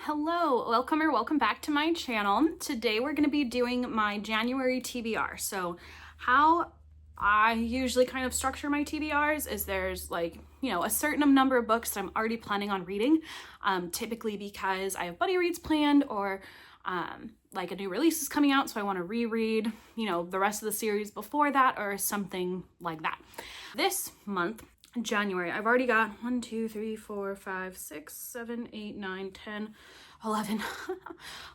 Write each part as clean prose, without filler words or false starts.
Hello, welcome back to my channel. Today we're going to be doing my January TBR. So how I usually kind of structure my TBRs is there's a certain number of books that I'm already planning on reading, typically because I have buddy reads planned or like a new release is coming out, so I want to reread, the rest of the series before that or something like that. This month, January, I've already got 1, 2, 3, 4, 5, 6, 7, 8, 9, 10, 11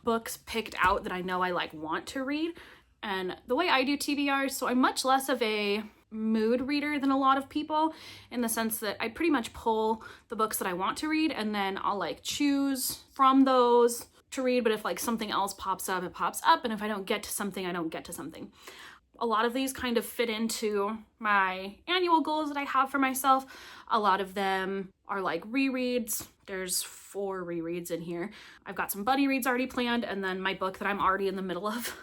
books picked out that I know I want to read. And the way I do TBRs, so I'm much less of a mood reader than a lot of people, in the sense that I pretty much pull the books that I want to read and then I'll choose from those to read. But if something else pops up, it pops up. And if I don't get to something, I don't get to something. A lot of these kind of fit into my annual goals that I have for myself. A lot of them are rereads. There's 4 rereads in here. I've got some buddy reads already planned, and then my book that I'm already in the middle of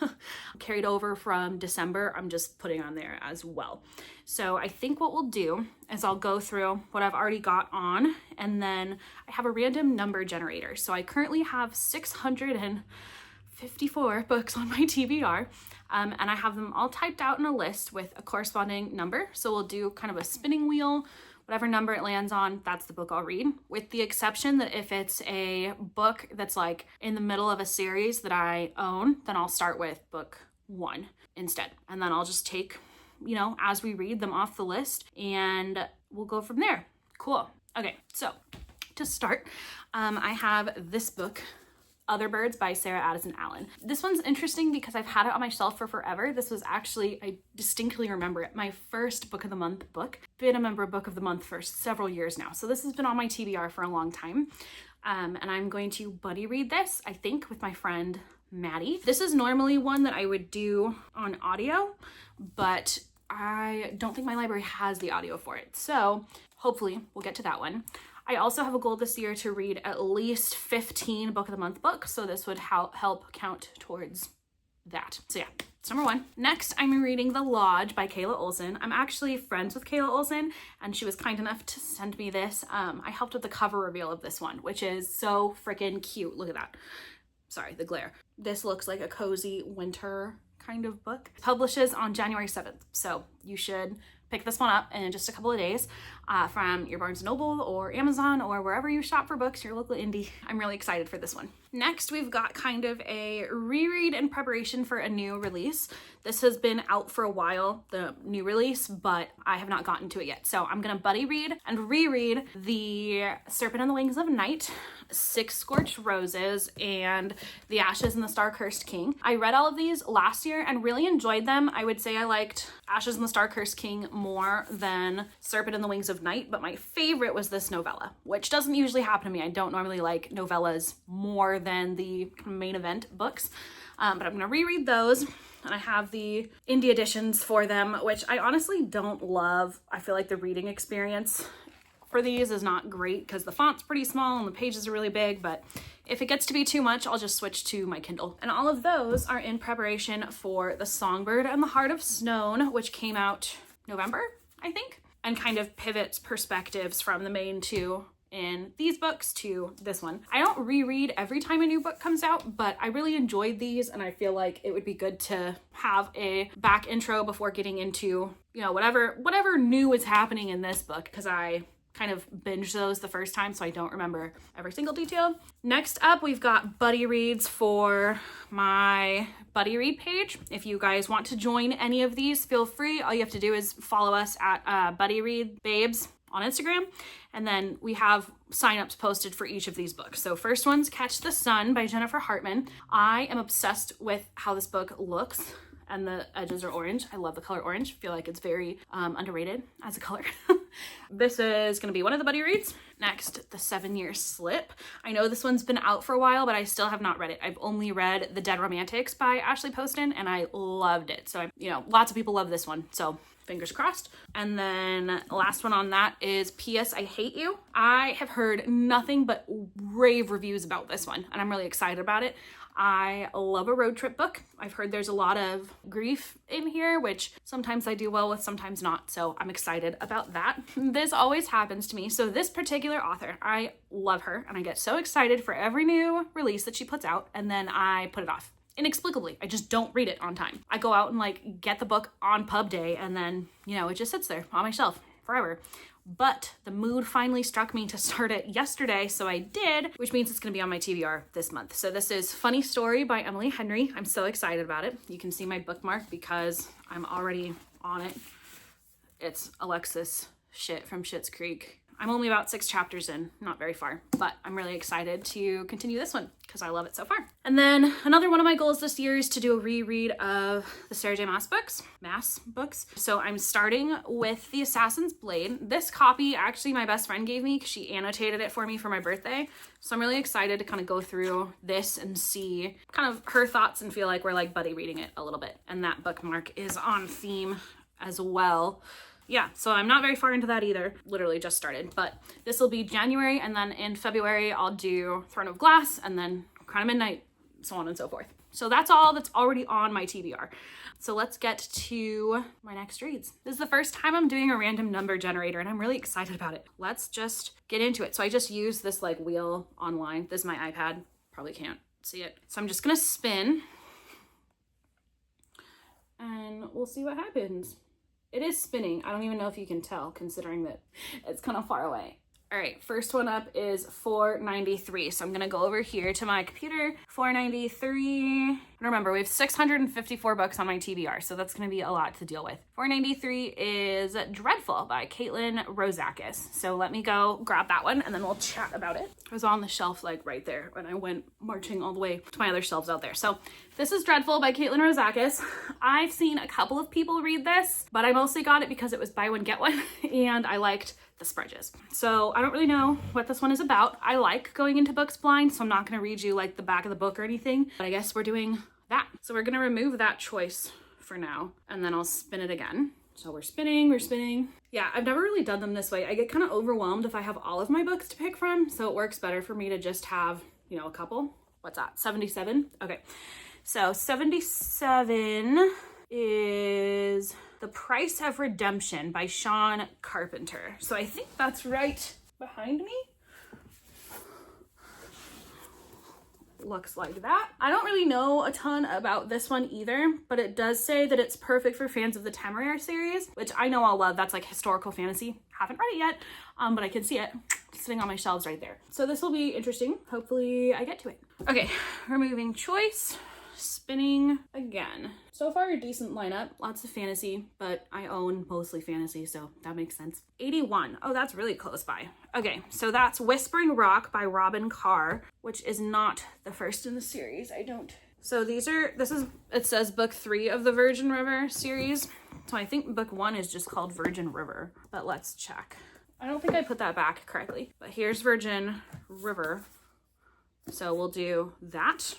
carried over from December, I'm just putting on there as well. So I think what we'll do is I'll go through what I've already got on, and then I have a random number generator. So I currently have 654 books on my TBR. And I have them all typed out in a list with a corresponding number. So we'll do kind of a spinning wheel. Whatever number it lands on, that's the book I'll read. With the exception that if it's a book that's in the middle of a series that I own, then I'll start with book 1 instead. And then I'll just take, as we read them off the list, and we'll go from there. Cool. Okay, so to start, I have this book, Other Birds by Sarah Addison Allen. This one's interesting because I've had it on my shelf for forever. This was actually, I distinctly remember it, my first Book of the Month book. Been a member of Book of the Month for several years now. So this has been on my TBR for a long time. And I'm going to buddy read this, I think, with my friend Maddie. This is normally one that I would do on audio, but I don't think my library has the audio for it. So hopefully we'll get to that one. I also have a goal this year to read at least 15 Book of the Month books, so this would help count towards that. So yeah, it's number 1. Next, I'm reading The Lodge by Kayla Olson. I'm actually friends with Kayla Olson, and she was kind enough to send me this. I helped with the cover reveal of this one, which is so freaking cute. Look at that. Sorry, the glare. This looks like a cozy winter kind of book. It publishes on January 7th, so you should pick this one up in just a couple of days from your Barnes & Noble or Amazon or wherever you shop for books, your local indie. I'm really excited for this one. Next, we've got kind of a reread in preparation for a new release. This has been out for a while, the new release, but I have not gotten to it yet. So I'm gonna buddy read and reread The Serpent and the Wings of Night, 6 Scorched Roses, and The Ashes and the Star-Cursed King. I read all of these last year and really enjoyed them. I would say I liked Ashes and the Star-Cursed King more than Serpent and the Wings of Night, but my favorite was this novella, which doesn't usually happen to me. I don't normally like novellas more than the main event books, but I'm gonna reread those. And I have the indie editions for them, which I honestly don't love. I feel like the reading experience for these is not great because the font's pretty small and the pages are really big, but if it gets to be too much, I'll just switch to my Kindle. And all of those are in preparation for The Songbird and the Heart of Snow, which came out November, I think, and kind of pivots perspectives from the main 2 in these books to this one. I don't reread every time a new book comes out, but I really enjoyed these, and I feel like it would be good to have a back intro before getting into, whatever new is happening in this book, because I kind of binged those the first time, so I don't remember every single detail. Next up, we've got buddy reads for my buddy read page. If you guys want to join any of these, feel free. All you have to do is follow us at Buddy Read Babes on Instagram, and then we have signups posted for each of these books. So first one's Catch the Sun by Jennifer Hartman. I am obsessed with how this book looks, and the edges are orange. I love the color orange. I feel like it's very underrated as a color. This is going to be one of the buddy reads. Next, The 7-Year Slip. I know this one's been out for a while, but I still have not read it. I've only read The Dead Romantics by Ashley Poston, and I loved it. So, lots of people love this one. So fingers crossed. And then last one on that is P.S. I Hate You. I have heard nothing but rave reviews about this one, and I'm really excited about it. I love a road trip book. I've heard there's a lot of grief in here, which sometimes I do well with, sometimes not. So I'm excited about that. This always happens to me. So this particular author, I love her, and I get so excited for every new release that she puts out, and then I put it off. Inexplicably, I just don't read it on time. I go out and like get the book on pub day, and then, you know, it just sits there on my shelf forever. But the mood finally struck me to start it yesterday, so I did, which means it's gonna be on my TBR this month. So this is Funny Story by Emily Henry. I'm so excited about it. You can see my bookmark because I'm already on it. It's Alexis shit from Schitt's Creek. I'm only about 6 chapters in, not very far, but I'm really excited to continue this one because I love it so far. And then another one of my goals this year is to do a reread of the Sarah J Maas books. So I'm starting with The Assassin's Blade. This copy, actually my best friend gave me because she annotated it for me for my birthday. So I'm really excited to kind of go through this and see kind of her thoughts and feel like we're like buddy reading it a little bit. And that bookmark is on theme as well. Yeah, so I'm not very far into that either. Literally just started, but this will be January, and then in February I'll do Throne of Glass, and then Crown of Midnight, so on and so forth. So that's all that's already on my TBR. So let's get to my next reads. This is the first time I'm doing a random number generator, and I'm really excited about it. Let's just get into it. So I just used this like wheel online. This is my iPad. Probably can't see it. So I'm just gonna spin, and we'll see what happens. It is spinning. I don't even know if you can tell considering that it's kind of far away. All right, first one up is 493. So I'm gonna go over here to my computer, 493. And remember, we have 654 books on my TBR, so that's gonna be a lot to deal with. 493 is Dreadful by Caitlin Rozakis. So let me go grab that one and then we'll chat about it. It was on the shelf like right there when I went marching all the way to my other shelves out there. So this is Dreadful by Caitlin Rozakis. I've seen a couple of people read this, but I mostly got it because it was buy one, get one, and I liked the spreads. So I don't really know what this one is about. I like going into books blind, so I'm not going to read you like the back of the book or anything, but I guess we're doing that. So we're going to remove that choice for now, and then I'll spin it again. So we're spinning. Yeah, I've never really done them this way. I get kind of overwhelmed if I have all of my books to pick from, so it works better for me to just have, you know, a couple. What's that? 77? Okay. So 77 is The Price of Redemption by Sean Carpenter. So I think that's right behind me. Looks like that. I don't really know a ton about this one either, but it does say that it's perfect for fans of the Temeraire series, which I know I'll love. That's like historical fantasy. Haven't read it yet, but I can see it sitting on my shelves right there. So this will be interesting. Hopefully I get to it. Okay, removing choice. Spinning again. So far a decent lineup, lots of fantasy, but I own mostly fantasy, so that makes sense. 81. Oh, that's really close by. Okay, so that's Whispering Rock by Robin Carr, which is not the first in the series. So it says book 3 of the Virgin River series. So I think book 1 is just called Virgin River, but let's check. I don't think I put that back correctly, but here's Virgin River. So we'll do that.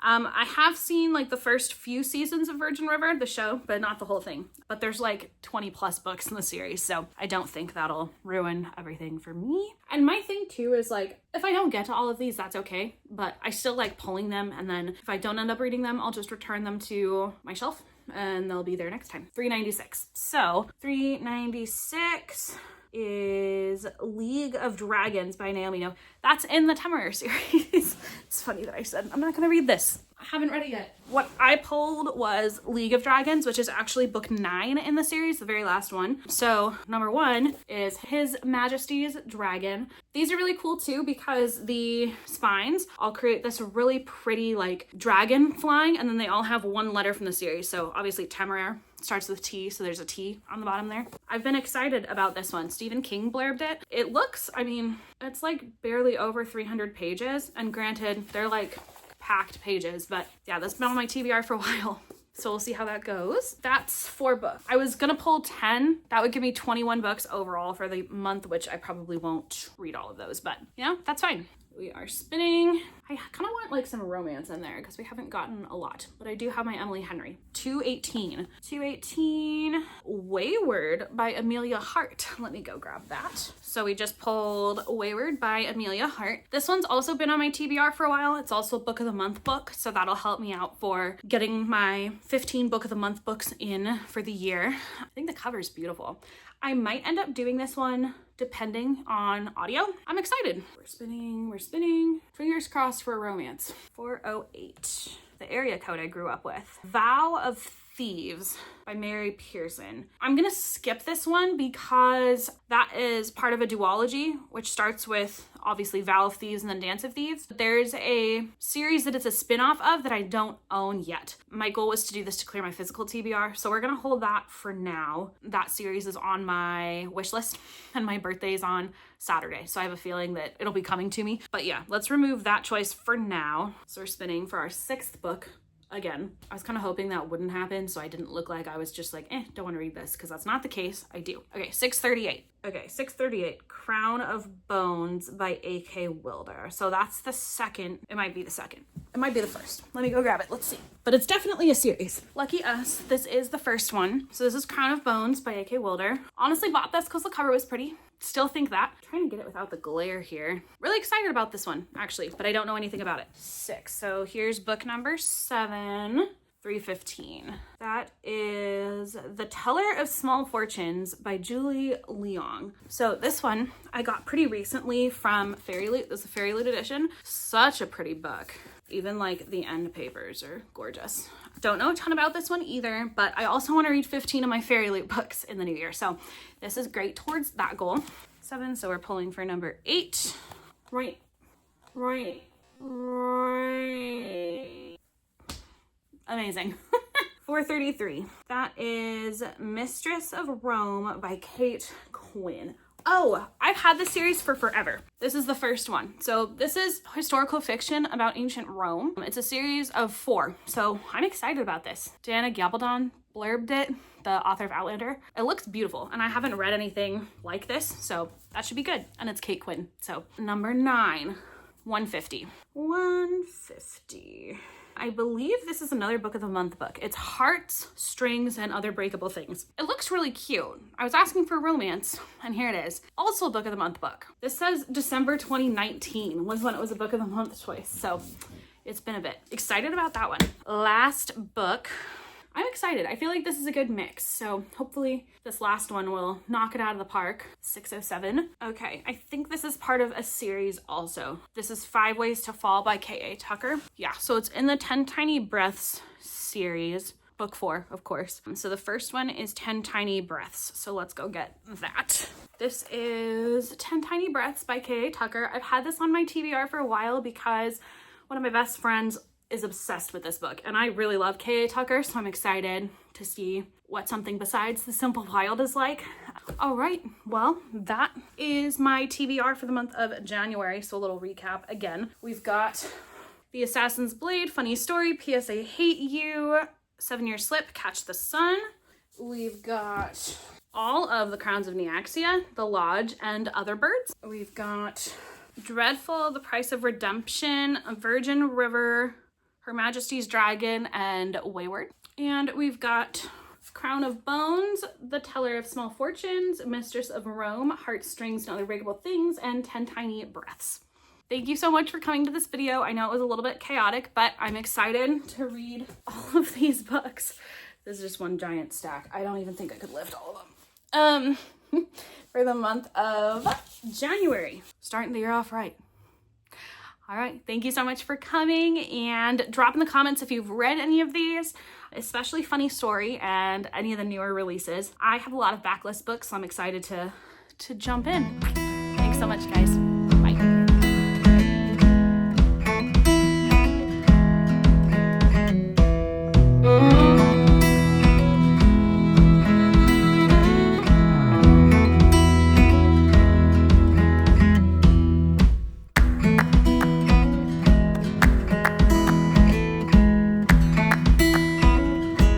I have seen like the first few seasons of Virgin River, the show, but not the whole thing. But there's like 20 plus books in the series, so I don't think that'll ruin everything for me. And my thing too is like, if I don't get to all of these, that's okay. But I still like pulling them, and then if I don't end up reading them, I'll just return them to my shelf and they'll be there next time. 396. So 396 is League of Dragons by Naomi No. That's in the Temeraire series. It's funny that I said I'm not going to read this. I haven't read it yet. What I pulled was League of Dragons, which is actually book 9 in the series, the very last one. So number 1 is His Majesty's Dragon. These are really cool too because the spines all create this really pretty like dragon flying, and then they all have one letter from the series. So obviously Temeraire starts with T, so there's a T on the bottom there. I've been excited about this one. Stephen King blurbed it. It looks, I mean, it's like barely over 300 pages, and granted, they're like packed pages, but yeah, that's been on my TBR for a while. So we'll see how that goes. That's 4 books. I was gonna pull 10. That would give me 21 books overall for the month, which I probably won't read all of those, but you know, that's fine. We are spinning. I kind of want like some romance in there because we haven't gotten a lot, but I do have my Emily Henry. 218 Wayward by Amelia Hart. Let me go grab that. So we just pulled Wayward by Amelia Hart. This one's also been on my TBR for a while. It's also a book of the month book, so that'll help me out for getting my 15 book of the month books in for the year. I think the cover is beautiful. I might end up doing this one depending on audio. I'm excited. We're spinning. Fingers crossed for a romance. 408. The area code I grew up with. Vow of Thieves by Mary Pearson. I'm gonna skip this one because that is part of a duology, which starts with obviously Vow of Thieves and then Dance of Thieves. There's a series that it's a spin-off of that I don't own yet. My goal was to do this to clear my physical TBR, so we're gonna hold that for now. That series is on my wish list and my birthday is on Saturday, so I have a feeling that it'll be coming to me. But yeah, let's remove that choice for now. So we're spinning for our 6th book. Again, I was kind of hoping that wouldn't happen, so I didn't look like I was just like, don't want to read this, because that's not the case. I do. Okay, 638. Okay, 638, Crown of Bones by A.K. Wilder. So that's the second. It might be the second. It might be the first. Let me go grab it. Let's see. But it's definitely a series. Lucky us, this is the first one. So this is Crown of Bones by A.K. Wilder. Honestly bought this because the cover was pretty. Still think that. I'm trying to get it without the glare here. Really excited about this one, actually, but I don't know anything about it. 6. So here's book number 7. 315. That is The Teller of Small Fortunes by Julie Leong. So this one I got pretty recently from Fairy Loot. This is a Fairy Loot edition. Such a pretty book. Even like the end papers are gorgeous. Don't know a ton about this one either, but I also want to read 15 of my Fairy Loot books in the new year. So this is great towards that goal. 7, so we're pulling for number 8. Right. Amazing. 433. That is Mistress of Rome by Kate Quinn. Oh, I've had this series for forever. This is the first one. So this is historical fiction about ancient Rome. It's a series of 4. So I'm excited about this. Diana Gabaldon blurbed it, the author of Outlander. It looks beautiful and I haven't read anything like this, so that should be good. And it's Kate Quinn. So number 9, 150. 150. I believe this is another book of the month book. It's Hearts, Strings, and Other Breakable Things. It looks really cute. I was asking for romance, and here it is. Also a book of the month book. This says December 2019 was when it was a book of the month choice, so it's been a bit. Excited about that one. Last book. I'm excited. I feel like this is a good mix, so hopefully this last one will knock it out of the park. 607. Okay, I think this is part of a series also. This is 5 Ways to Fall by K.A. Tucker. Yeah, so it's in the 10 Tiny Breaths series. Book 4, of course. So the first one is 10 Tiny Breaths. So let's go get that. This is 10 Tiny Breaths by K.A. Tucker. I've had this on my TBR for a while because one of my best friends is obsessed with this book and I really love K.A. Tucker, so I'm excited to see what something besides The Simple Wild is like. All right, well, that is my TBR for the month of January. So a little recap again. We've got The Assassin's Blade, Funny Story, P.S. I Hate You, 7 Year Slip, Catch the Sun. We've got all of The Crowns of Neaxia, The Lodge, and Other Birds. We've got Dreadful, The Price of Redemption, Virgin River, Her Majesty's Dragon, and Wayward. And we've got Crown of Bones, The Teller of Small Fortunes, Mistress of Rome, Heartstrings and Other Breakable Things, and 10 Tiny Breaths. Thank you so much for coming to this video. I know it was a little bit chaotic, but I'm excited to read all of these books. This is just one giant stack. I don't even think I could lift all of them. For the month of January. Starting the year off right. All right, thank you so much for coming, and drop in the comments if you've read any of these, especially Funny Story and any of the newer releases. I have a lot of backlist books, so I'm excited to jump in. Thanks so much, guys.